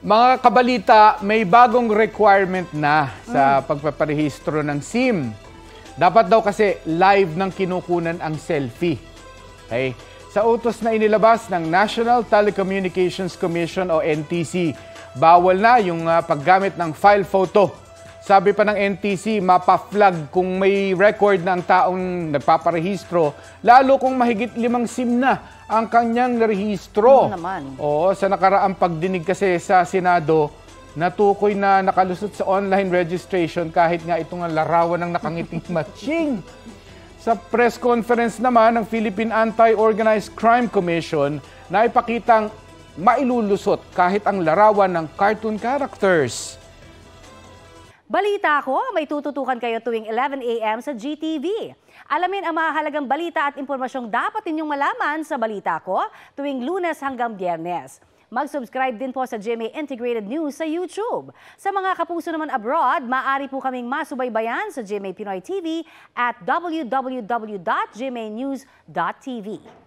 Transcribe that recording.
Mga kabalita, may bagong requirement na sa pagpaparehistro ng SIM. Dapat daw kasi live ng kinukunan ang selfie. Okay? Sa utos na inilabas ng National Telecommunications Commission o NTC, bawal na yung paggamit ng file photo. Sabi pa ng NTC, mapa-flag kung may record ng taong nagpaparehistro, lalo kung mahigit 5 SIM na ang kanyang narehistro. Oo, sa nakaraang pagdinig kasi sa Senado, natukoy na nakalusot sa online registration kahit nga itong larawan ng nakangiting matching. Sa press conference naman ng Philippine Anti-Organized Crime Commission na ipakitang mailulusot kahit ang larawan ng cartoon characters. Balita ko, may tututukan kayo tuwing 11 a.m. sa GTV. Alamin ang mahalagang balita at impormasyong dapat ninyong malaman sa Balita Ko tuwing Lunes hanggang Biyernes. Mag-subscribe din po sa GMA Integrated News sa YouTube. Sa mga kapuso naman abroad, maaari po kaming masubaybayan sa GMA Pinoy TV at www.gmanews.tv.